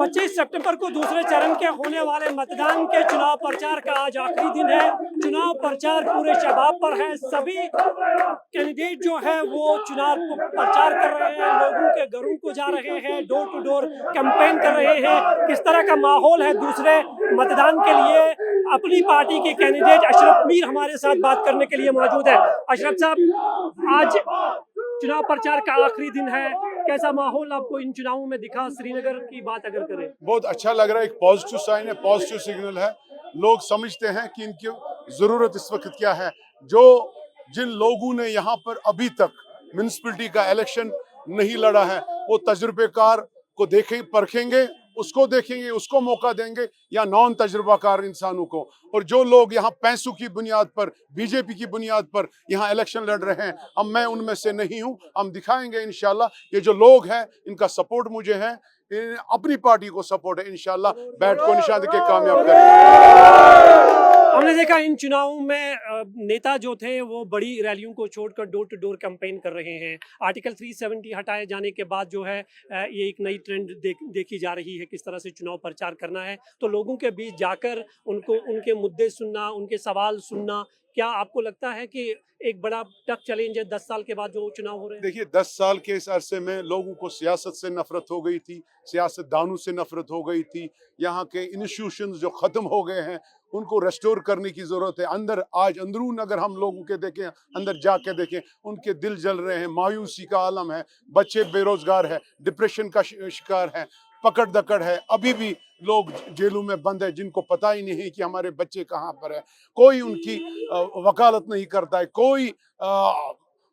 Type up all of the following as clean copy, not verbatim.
25 सितंबर को दूसरे चरण के होने वाले मतदान के चुनाव प्रचार का आज आखिरी दिन है। चुनाव प्रचार पूरे शबाब पर है। सभी कैंडिडेट जो है वो चुनाव प्रचार कर रहे हैं, लोगों के घरों को जा रहे हैं, डोर टू डोर कैंपेन कर रहे हैं। किस तरह का माहौल है दूसरे मतदान के लिए, अपनी पार्टी के कैंडिडेट अशरफ मीर हमारे साथ बात करने के लिए मौजूद है। अशरफ साहब, आज चुनाव प्रचार का आखिरी दिन है, कैसा माहौल आपको इन चुनावों में दिखा? श्रीनगर की बात अगर करें, बहुत अच्छा लग रहा है। एक पॉजिटिव साइन है, पॉजिटिव सिग्नल है। लोग समझते हैं कि इनकी जरूरत इस वक्त क्या है। जिन लोगों ने यहाँ पर अभी तक म्युनिसिपैलिटी का इलेक्शन नहीं लड़ा है, वो तजुर्बेकार को परखेंगे, उसको देखेंगे, उसको मौका देंगे, या नॉन तजुर्बाकार इंसानों को। और जो लोग यहाँ पैसों की बुनियाद पर, बीजेपी की बुनियाद पर यहाँ इलेक्शन लड़ रहे हैं, अब मैं उनमें से नहीं हूँ। हम दिखाएंगे इंशाल्लाह। ये जो लोग हैं, इनका सपोर्ट मुझे है, अपनी पार्टी को सपोर्ट है। इंशाल्लाह बैट को निशान के कामयाब करेंगे। हमने देखा इन चुनावों में नेता जो थे वो बड़ी रैलियों को छोड़कर डोर टू डोर कैंपेन कर रहे हैं। आर्टिकल 370 हटाए जाने के बाद जो है ये एक नई ट्रेंड देखी जा रही है, किस तरह से चुनाव प्रचार करना है। तो लोगों के बीच जाकर उनके मुद्दे सुनना, उनके सवाल सुनना, क्या आपको लगता है कि एक बड़ा टफ चैलेंज है 10 साल के बाद जो चुनाव हो रहे हैं? देखिए, 10 साल के इस अरसे में लोगों को सियासत से नफरत हो गई थी, सियासतदानों से नफरत हो गई थी। यहाँ के इंस्टीट्यूशंस जो खत्म हो गए हैं, उनको रेस्टोर करने की जरूरत है। आज अंदरून अगर हम लोगों के देखें, अंदर जाके देखें, उनके दिल जल रहे हैं, मायूसी का आलम है, बच्चे बेरोजगार है, डिप्रेशन का शिकार है, पकड़ दकड़ है। अभी भी लोग जेलों में बंद है, जिनको पता ही नहीं कि हमारे बच्चे कहाँ पर है। कोई उनकी वकालत नहीं करता है। कोई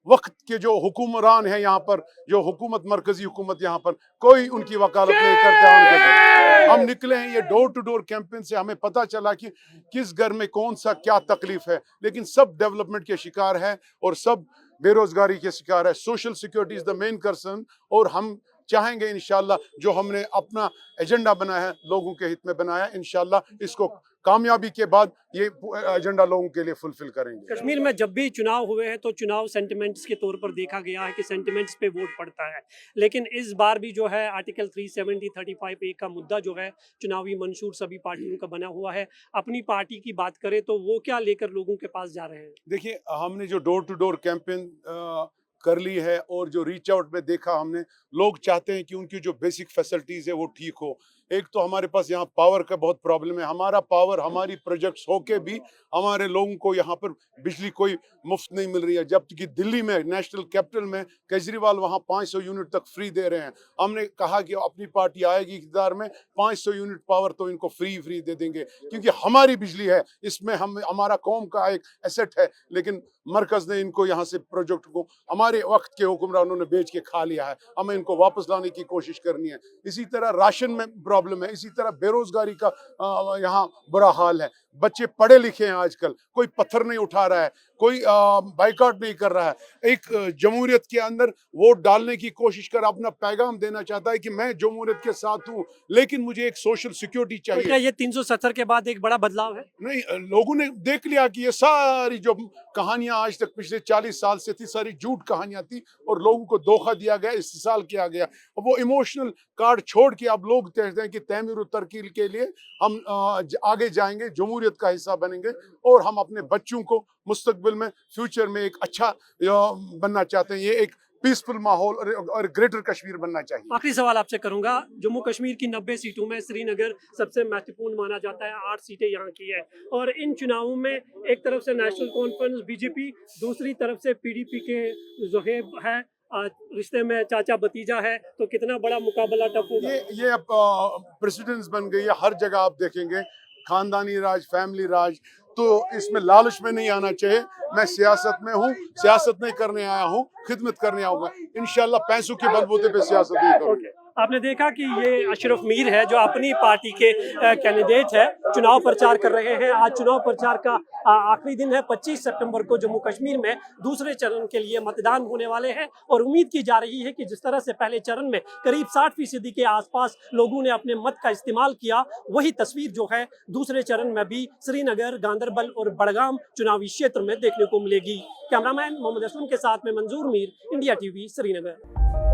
वक्त के जो हुक्मरान है यहाँ पर, जो हुकूमत, मरकजी हुकूमत यहाँ पर, कोई उनकी वकालत नहीं करता। हम निकले हैं ये डोर टू डोर कैंपेन से, हमें पता चला कि किस घर में कौन सा क्या तकलीफ है, लेकिन सब डेवलपमेंट के शिकार है और सब बेरोजगारी के शिकार है। Social security is the main concern, और हम चाहेंगे इंशाल्लाह जो हमने अपना एजेंडा बनाया है, लोगों के हित में बनाया है, इंशाल्लाह इसको कामयाबी के बाद ये एजेंडा लोगों के लिए फुलफिल करेंगे। कश्मीर में जब भी चुनाव हुए हैं तो चुनाव सेंटिमेंट्स के तौर पर देखा गया है कि सेंटिमेंट्स पे वोट पड़ता है, लेकिन इस बार भी जो है आर्टिकल 370 35A का मुद्दा जो है चुनावी मंशूर सभी पार्टियों का बना हुआ है। अपनी पार्टी की बात करें तो वो क्या लेकर लोगों के पास जा रहे हैं? देखिए, हमने जो डोर टू डोर कैंपेन कर ली है और जो रीच आउट में देखा हमने, लोग चाहते हैं कि उनकी जो बेसिक फैसिलिटीज है वो ठीक हो। एक तो हमारे पास यहाँ पावर का बहुत प्रॉब्लम है। हमारा पावर, हमारी प्रोजेक्ट्स होके भी हमारे लोगों को यहाँ पर बिजली कोई मुफ्त नहीं मिल रही है, जबकि दिल्ली में, नेशनल कैपिटल में, केजरीवाल वहाँ 500 यूनिट तक फ्री दे रहे हैं। हमने कहा कि अपनी पार्टी आएगी इक़्तिदार में, 500 यूनिट पावर तो इनको फ्री दे देंगे, क्योंकि हमारी बिजली है, इसमें हमारा कौम का एक एसेट है। लेकिन मरकज ने इनको यहाँ से प्रोजेक्ट को हमारे वक्त के हुक्मरानों ने बेच के खा लिया है। हमें इनको वापस लाने की कोशिश करनी है। इसी तरह राशन में प्रॉब्लम है, इसी तरह बेरोजगारी का यहाँ बुरा हाल है। बच्चे पढ़े लिखे हैं आजकल, कोई पत्थर नहीं उठा रहा है, कोई बाइकआउट नहीं कर रहा है। एक जमहूरियत के अंदर वोट डालने की कोशिश कर अपना पैगाम देना चाहता है कि मैं जमहूरियत के साथ हूँ, लेकिन मुझे एक सोशल सिक्योरिटी चाहिए। क्या ये 370 के बाद एक बड़ा बदलाव है? नहीं, लोगों ने देख लिया कि ये सारी जो कहानियां आज तक पिछले 40 साल से थी, सारी झूठ कहानियां थी और लोगों को धोखा दिया गया, इस्तेसाल किया गया। वो इमोशनल कार्ड छोड़ के अब लोग कहते हैं कि तमीर तरकील के लिए हम आगे जाएंगे, जमहूरियत का हिस्सा बनेंगे और हम अपने बच्चों को मुस्तकबिल में, फ्यूचर में एक अच्छा बनना चाहते हैं। ये एक पीसफुल माहौल और ग्रेटर कश्मीर बनना चाहिए। आखिरी सवाल आपसे करूंगा, जम्मू कश्मीर की 90 सीटों में श्रीनगर सबसे महत्वपूर्ण माना जाता है, 8 सीटें यहाँ की है। और इन चुनावों में एक तरफ से नेशनल कॉन्फ्रेंस बीजेपी, दूसरी तरफ से पीडीपी के ज़ोहेब है, रिश्ते में चाचा भतीजा है, तो कितना बड़ा मुकाबला टफ होगा? ये अब प्रेसिडेंस बन गई है। हर जगह आप देखेंगे खानदानी राज, फैमिली राज, तो इसमें लालच में नहीं आना चाहिए। मैं सियासत में हूँ, सियासत नहीं करने आया हूँ, खिदमत करने आऊंगा। इंशाल्लाह पैसों के बलबूते पे सियासत नहीं करूंगा। आपने देखा कि ये अशरफ मीर है जो अपनी पार्टी के कैंडिडेट है, चुनाव प्रचार कर रहे हैं। आज चुनाव प्रचार का आखिरी दिन है। 25 सितंबर को जम्मू कश्मीर में दूसरे चरण के लिए मतदान होने वाले हैं और उम्मीद की जा रही है कि जिस तरह से पहले चरण में करीब 60% के आसपास लोगों ने अपने मत का इस्तेमाल किया, वही तस्वीर जो है दूसरे चरण में भी श्रीनगर, गांदरबल और बड़गाम चुनावी क्षेत्र में देखने को मिलेगी। कैमरामैन मोहम्मद असलम के साथ में मंजूर मीर, इंडिया टीवी, श्रीनगर।